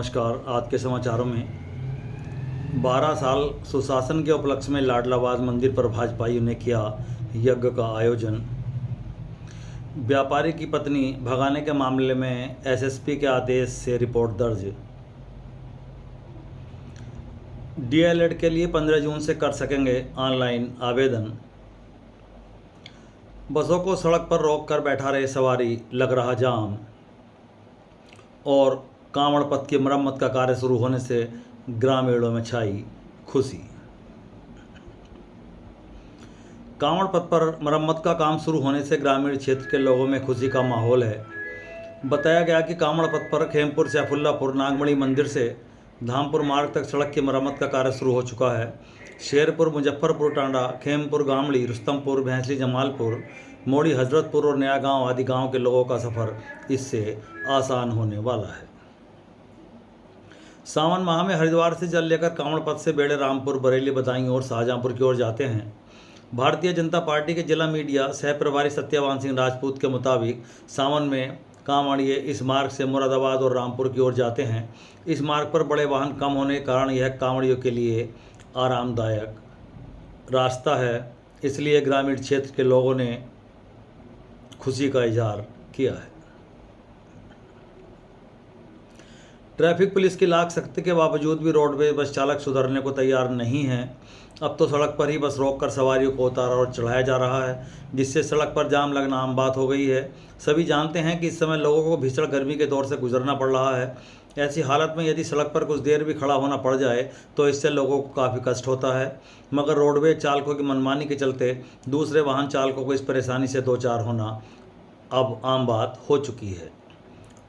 नमस्कार। आज के समाचारों में 12 साल सुशासन के उपलक्ष्य में लाडलाबाद मंदिर पर भाजपाइयों ने किया यज्ञ का आयोजन। व्यापारी की पत्नी भगाने के मामले में एसएसपी के आदेश से रिपोर्ट दर्ज। डीएलएड के लिए 15 जून से कर सकेंगे ऑनलाइन आवेदन। बसों को सड़क पर रोक कर बैठा रहे सवारी, लग रहा जाम। और कांवड़ पथ की मरम्मत का कार्य शुरू होने से ग्रामीणों में छाई खुशी। कांवड़ पथ पर मरम्मत का काम शुरू होने से ग्रामीण क्षेत्र के लोगों में खुशी का माहौल है। बताया गया कि कांवड़ पथ पर खेमपुर सैफुल्लापुर नागमणि मंदिर से धामपुर मार्ग तक सड़क की मरम्मत का कार्य शुरू हो चुका है। शेरपुर, मुजफ्फरपुर, टांडा, खेमपुर, गामड़ी, रुस्तमपुर, भैंसली, जमालपुर, मोड़ी, हजरतपुर और नया गांव आदि गांव के लोगों का सफ़र इससे आसान होने वाला है। सावन माह में हरिद्वार से जल लेकर कांवड़ पथ से बेड़े रामपुर, बरेली, बदायूं और शाहजहांपुर की ओर जाते हैं। भारतीय जनता पार्टी के जिला मीडिया सह प्रभारी सत्यवान सिंह राजपूत के मुताबिक सावन में कांवड़िए इस मार्ग से मुरादाबाद और रामपुर की ओर जाते हैं। इस मार्ग पर बड़े वाहन कम होने के कारण यह कांवड़ियों के लिए आरामदायक रास्ता है, इसलिए ग्रामीण क्षेत्र के लोगों ने खुशी का इजहार किया है। ट्रैफिक पुलिस की लाख सख्ती के बावजूद भी रोडवेज बस चालक सुधरने को तैयार नहीं हैं। अब तो सड़क पर ही बस रोककर सवारियों को उतारा और चढ़ाया जा रहा है, जिससे सड़क पर जाम लगना आम बात हो गई है। सभी जानते हैं कि इस समय लोगों को भीषण गर्मी के दौर से गुजरना पड़ रहा है। ऐसी हालत में यदि सड़क पर कुछ देर भी खड़ा होना पड़ जाए तो इससे लोगों को काफ़ी कष्ट होता है, मगर रोडवेज चालकों की मनमानी के चलते दूसरे वाहन चालकों को इस परेशानी से दो चार होना अब आम बात हो चुकी है।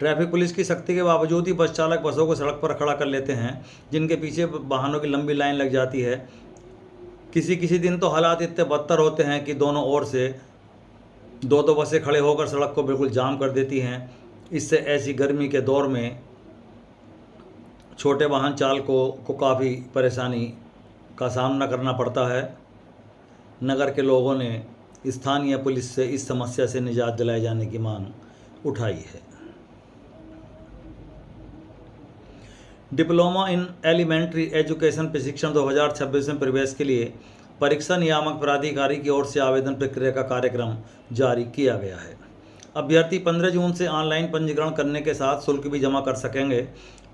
ट्रैफिक पुलिस की सख्ती के बावजूद ही बस चालक बसों को सड़क पर खड़ा कर लेते हैं, जिनके पीछे वाहनों की लंबी लाइन लग जाती है। किसी किसी दिन तो हालात इतने बदतर होते हैं कि दोनों ओर से दो दो बसें खड़े होकर सड़क को बिल्कुल जाम कर देती हैं। इससे ऐसी गर्मी के दौर में छोटे वाहन चालकों को काफ़ी परेशानी का सामना करना पड़ता है। नगर के लोगों ने स्थानीय पुलिस से इस समस्या से निजात दिलाए जाने की मांग उठाई है। डिप्लोमा इन एलिमेंट्री एजुकेशन प्रशिक्षण 2026 में प्रवेश के लिए परीक्षा नियामक प्राधिकारी की ओर से आवेदन प्रक्रिया का कार्यक्रम जारी किया गया है। अभ्यर्थी 15 जून से ऑनलाइन पंजीकरण करने के साथ शुल्क भी जमा कर सकेंगे।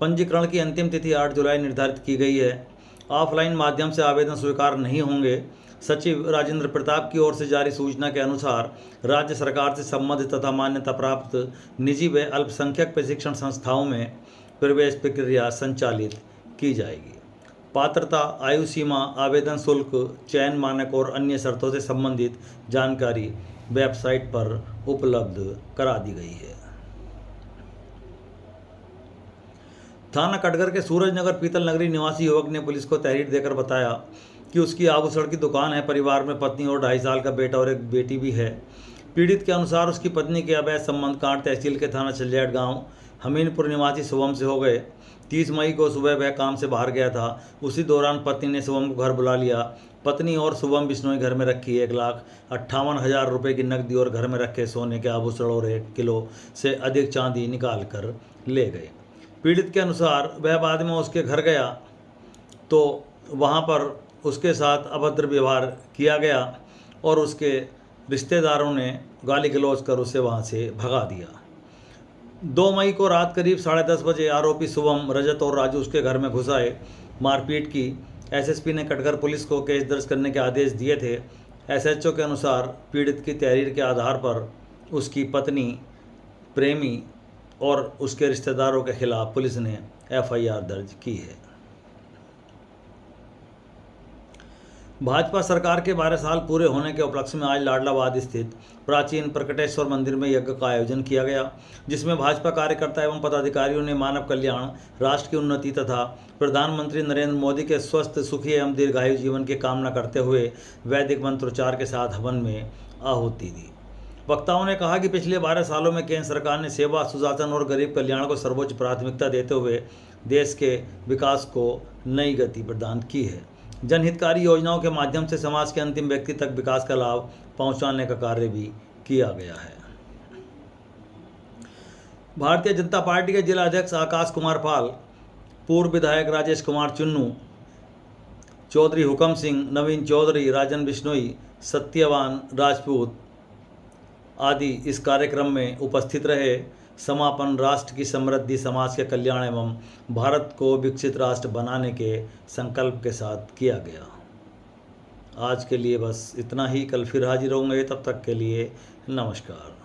पंजीकरण की अंतिम तिथि 8 जुलाई निर्धारित की गई है। ऑफलाइन माध्यम से आवेदन स्वीकार नहीं होंगे। सचिव राजेंद्र प्रताप की ओर से जारी सूचना के अनुसार राज्य सरकार से संबंधित तथा मान्यता प्राप्त निजी व अल्पसंख्यक प्रशिक्षण संस्थाओं में प्रवेश प्रक्रिया संचालित की जाएगी। पात्रता, आयु सीमा, आवेदन शुल्क, चयन मानक और अन्य शर्तों से संबंधित जानकारी वेबसाइट पर उपलब्ध करा दी गई है। थाना कटघर के सूरजनगर पीतल नगरी निवासी युवक ने पुलिस को तहरीर देकर बताया कि उसकी आभूषण की दुकान है। परिवार में पत्नी और 2.5 साल का बेटा और एक बेटी भी है। पीड़ित के अनुसार उसकी पत्नी के अवैध संबंध कांट तहसील के थाना चलियाट गांव हमीनपुर निवासी शुभम से हो गए। 30 मई को सुबह वह काम से बाहर गया था। उसी दौरान पत्नी ने शुभम को घर बुला लिया। पत्नी और शुभम बिश्नोई घर में रखी 1,58,000 रुपये की नकदी और घर में रखे सोने के आभूषण और 1 किलो से अधिक चांदी निकाल कर ले गए। पीड़ित के अनुसार वह बाद में उसके घर गया तो वहां पर उसके साथ अभद्र व्यवहार किया गया और उसके रिश्तेदारों ने गाली गलौज कर उसे वहां से भगा दिया। 2 मई को रात करीब 10:30 बजे आरोपी शुभम, रजत और राजू उसके घर में घुस आए। मारपीट की। एसएसपी ने कटघर पुलिस को केस दर्ज करने के आदेश दिए थे। एसएचओ के अनुसार पीड़ित की तहरीर के आधार पर उसकी पत्नी, प्रेमी और उसके रिश्तेदारों के खिलाफ पुलिस ने एफआईआर दर्ज की है। भाजपा सरकार के 12 साल पूरे होने के उपलक्ष्य में आज लाडलाबाद स्थित प्राचीन प्रकटेश्वर मंदिर में यज्ञ का आयोजन किया गया, जिसमें भाजपा कार्यकर्ता एवं पदाधिकारियों ने मानव कल्याण, राष्ट्र की उन्नति तथा प्रधानमंत्री नरेंद्र मोदी के स्वस्थ, सुखी एवं दीर्घायु जीवन की कामना करते हुए वैदिक मंत्रोच्चार के साथ हवन में आहुति दी। वक्ताओं ने कहा कि पिछले 12 सालों में केंद्र सरकार ने सेवा, सुशासन और गरीब कल्याण को सर्वोच्च प्राथमिकता देते हुए देश के विकास को नई गति प्रदान की है। जनहितकारी योजनाओं के माध्यम से समाज के अंतिम व्यक्ति तक विकास का लाभ पहुंचाने का कार्य भी किया गया है। भारतीय जनता पार्टी के जिला अध्यक्ष आकाश कुमार पाल पूर्व विधायक राजेश कुमार चुन्नू, चौधरी हुकम सिंह, नवीन चौधरी, राजन बिश्नोई, सत्यवान राजपूत आदि इस कार्यक्रम में उपस्थित रहे। समापन राष्ट्र की समृद्धि, समाज के कल्याण एवं भारत को विकसित राष्ट्र बनाने के संकल्प के साथ किया गया। आज के लिए बस इतना ही। कल फिर हाजिर होंगे, तब तक के लिए नमस्कार।